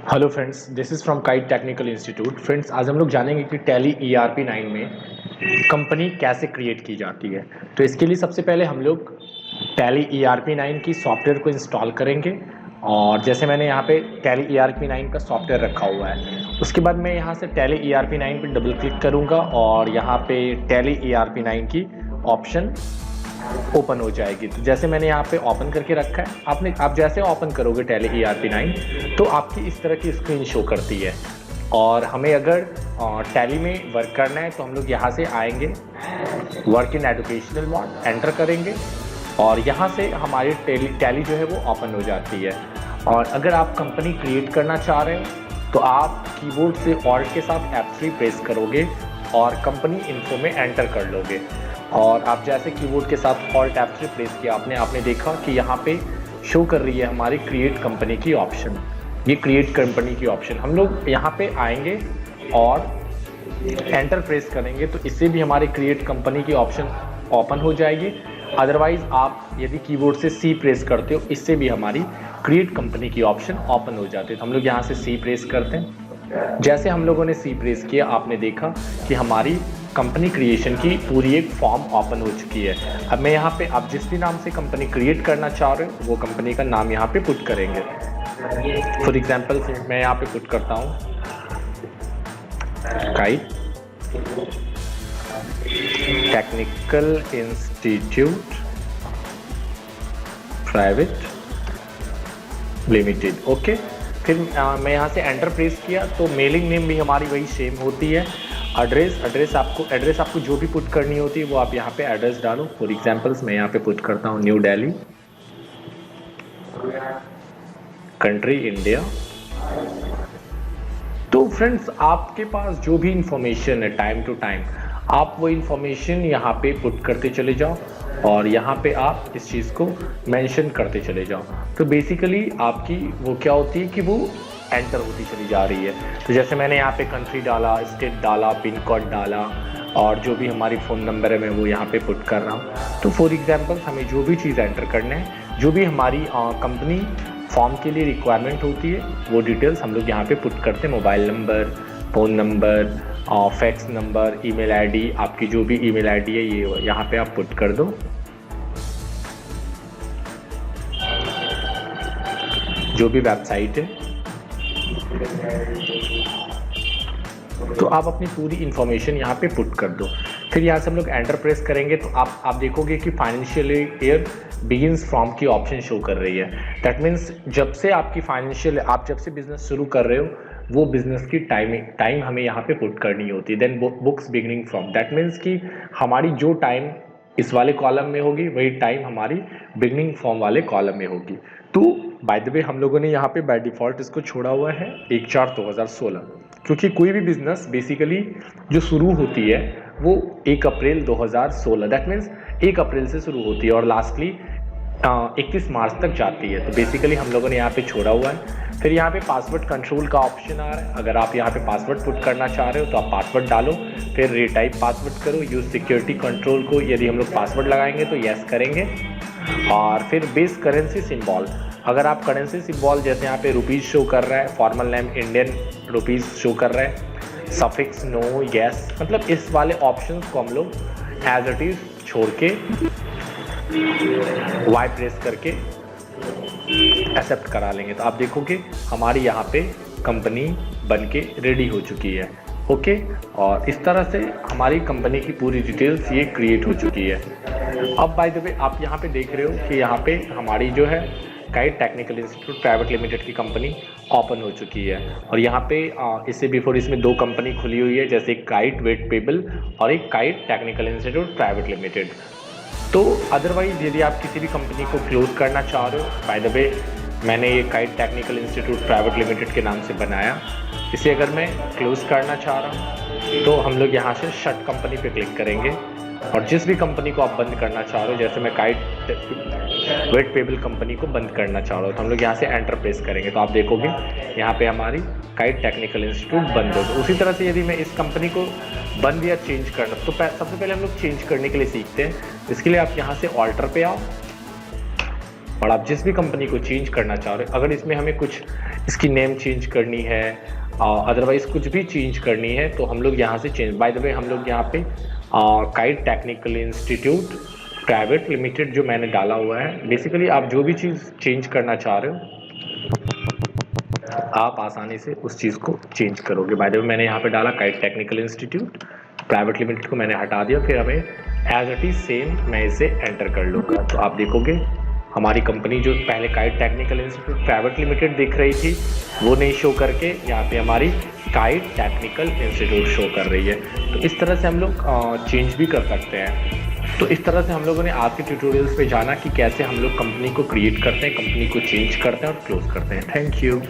Hello friends, this is from kite technical institute. Friends, आज हम लोग जानेंगे कि टैली ERP 9 में कंपनी कैसे क्रिएट की जाती है। तो इसके लिए सबसे पहले हम लोग टैली ERP 9 की सॉफ्टवेयर को इंस्टॉल करेंगे। और जैसे मैंने यहाँ पे टैली ERP 9 का सॉफ्टवेयर रखा हुआ है, उसके बाद मैं यहाँ से टैली ERP 9 पे डबल क्लिक करूँगा और यहाँ पे टैली ERP 9 की ऑप्शन ओपन हो जाएगी। तो जैसे मैंने यहाँ पे ओपन करके रखा है, आप जैसे ओपन करोगे टैली ERP 9 तो आपकी इस तरह की स्क्रीन शो करती है। और हमें अगर टैली में वर्क करना है तो हम लोग यहाँ से आएंगे, work in educational mode enter करेंगे और यहाँ से हमारी टैली जो है वो ओपन हो जाती है। और अगर आप कंपनी क्रिएट करना चाह रहे हो तो आप कीबोर्ड से ऑल्ट के साथ F3 प्रेस करोगे और कंपनी इन्फो में एंटर कर लोगे। और आप जैसे कीबोर्ड के साथ ऑल्ट F3 प्रेस किया आपने देखा कि यहाँ पे शो कर रही है हमारी क्रिएट कंपनी की ऑप्शन। ये क्रिएट कंपनी की ऑप्शन हम लोग यहाँ पे आएंगे और एंटर प्रेस करेंगे तो इससे भी हमारी क्रिएट कंपनी की ऑप्शन ओपन हो जाएगी। अदरवाइज आप यदि कीबोर्ड से C प्रेस करते हो, इससे भी हमारी क्रिएट कंपनी की ऑप्शन ओपन हो जाती है। तो हम लोग यहाँ से C प्रेस करते हैं। जैसे हम लोगों ने C प्रेस किया, आपने देखा कि हमारी कंपनी क्रिएशन की पूरी एक फॉर्म ओपन हो चुकी है। अब मैं यहाँ पे आप जिस भी नाम से कंपनी क्रिएट करना चाह रहे हो वो कंपनी का नाम यहाँ पे पुट करेंगे। फॉर एग्जांपल मैं यहाँ पे पुट करता हूँ kite technical institute private limited. Okay, फिर मैं यहाँ से एंटर प्रेस किया तो मेलिंग नेम भी हमारी वही सेम होती है। एड्रेस आपको जो भी पुट करनी होती है वो आप यहाँ पे एड्रेस डालो। फॉर एग्जांपल्स मैं यहाँ पे पुट करता हूँ न्यू दिल्ली, कंट्री इंडिया। तो फ्रेंड्स, आपके पास जो भी इंफॉर्मेशन है टाइम टू टाइम आप वो इंफॉर्मेशन यहाँ पे पुट करते चले जाओ और यहाँ पे आप इस चीज़ को मेंशन करते चले जाओ। तो बेसिकली आपकी वो क्या होती है कि वो एंटर होती चली जा रही है। तो जैसे मैंने यहाँ पे कंट्री डाला, स्टेट डाला, पिन कोड डाला और जो भी हमारी फ़ोन नंबर है मैं वो यहाँ पे पुट कर रहा हूँ। तो फॉर एग्जांपल हमें जो भी चीज़ एंटर करना है, जो भी हमारी कंपनी फॉर्म के लिए रिक्वायरमेंट होती है वो डिटेल्स हम लोग यहाँ पे पुट करते हैं। Mobile number, phone number, fax number, email ID, आपकी जो भी ईमेल आईडी है ये यहाँ पे आप पुट कर दो। जो भी वेबसाइट है तो आप अपनी पूरी इंफॉर्मेशन यहाँ पे पुट कर दो। फिर यहाँ से हम लोग एंटर प्रेस करेंगे तो आप देखोगे कि फाइनेंशियल ईयर बिगिंस फ्रॉम की ऑप्शन शो कर रही है। दैट मीन्स जब से आपकी आप जब से बिजनेस शुरू कर रहे हो वो बिजनेस की टाइम हमें यहाँ पे पुट करनी होती है। Then books beginning from, that means कि हमारी जो टाइम इस वाले कॉलम में होगी वही टाइम हमारी बिगनिंग फ्रॉम वाले कॉलम में होगी। तो बाय द वे हम लोगों ने यहाँ पे बाय डिफ़ॉल्ट इसको छोड़ा हुआ है 1/4/2016, क्योंकि कोई भी बिजनेस बेसिकली जो शुरू होती है वो 1 अप्रैल 2016, दैट मीन्स 1 अप्रैल से शुरू होती है और लास्टली 31 मार्च तक जाती है। तो बेसिकली हम लोगों ने यहाँ पे छोड़ा हुआ है। फिर यहाँ पे पासवर्ड कंट्रोल का ऑप्शन आ रहा है। अगर आप यहाँ पे पासवर्ड पुट करना चाह रहे हो तो आप पासवर्ड डालो, फिर रीटाइप पासवर्ड करो। यूज सिक्योरिटी कंट्रोल को यदि हम लोग पासवर्ड लगाएंगे तो यस करेंगे। और फिर बेस करेंसी सिंबल, अगर आप करेंसी सिंबल जैसे यहाँ पे रुपीज़ शो कर रहा है, formal name Indian rupees show कर रहा है, सफिक्स नो, यस, मतलब इस वाले ऑप्शंस को हम लोग एज इट इज छोड़ के वाई प्रेस करके एक्सेप्ट करा लेंगे। तो आप देखोगे हमारी यहाँ पे कंपनी बन के रेडी हो चुकी है। ओके, और इस तरह से हमारी कंपनी की पूरी डिटेल्स ये क्रिएट हो चुकी है। अब बाय द वे आप यहाँ पे देख रहे हो कि यहाँ पे हमारी जो है kite technical institute private limited की कंपनी ओपन हो चुकी है। और यहाँ पे इससे बिफोर इसमें 2 कंपनी खुली हुई है, जैसे काइट वेटपेबल और एक kite technical institute private limited. तो अदरवाइज यदि आप किसी भी कंपनी को क्लोज करना चाह रहे हो, बाय द वे मैंने ये kite technical institute private limited के नाम से बनाया, इसे अगर मैं क्लोज करना चाह रहा हूँ तो हम लोग यहाँ से शट कंपनी पे क्लिक करेंगे और जिस भी कंपनी को आप बंद करना चाह रहे हो, जैसे मैं काइट वेटपेबल कंपनी को बंद करना चाह रहा हूँ तो हम लोग यहाँ से एंटर प्रेस करेंगे। तो आप देखोगे यहाँ पे हमारी काइट टेक्निकल इंस्टीट्यूट बंद होगा। उसी तरह से यदि मैं इस कंपनी को बंद या चेंज करना, तो सबसे पहले हम लोग चेंज करने के लिए सीखते हैं। इसके लिए आप यहाँ से ऑल्टर पे आओ और आप जिस भी कंपनी को चेंज करना चाह रहे हो, अगर इसमें हमें कुछ इसकी नेम चेंज करनी है, अदरवाइज कुछ भी चेंज करनी है, तो हम लोग यहाँ से चेंज, बाय द वे हम लोग यहाँ पे kite technical institute private limited जो मैंने डाला हुआ है, बेसिकली आप जो भी चीज़ चेंज करना चाह रहे हो आप आसानी से उस चीज़ को चेंज करोगे। बाय द वे मैंने यहाँ पे डाला kite technical institute private limited को मैंने हटा दिया, फिर हमें एज इट इज सेम मैं इसे एंटर कर लूँगा। तो आप देखोगे हमारी कंपनी जो पहले kite technical institute private limited दिख रही थी वो नहीं शो करके यहाँ पे हमारी काइट टेक्निकल इंस्टीट्यूट शो कर रही है। तो इस तरह से हम लोग चेंज भी कर सकते हैं। तो इस तरह से हम लोगों ने आज के ट्यूटोरियल्स पे जाना कि कैसे हम लोग कंपनी को क्रिएट करते हैं, कंपनी को चेंज करते हैं और क्लोज करते हैं। Thank you.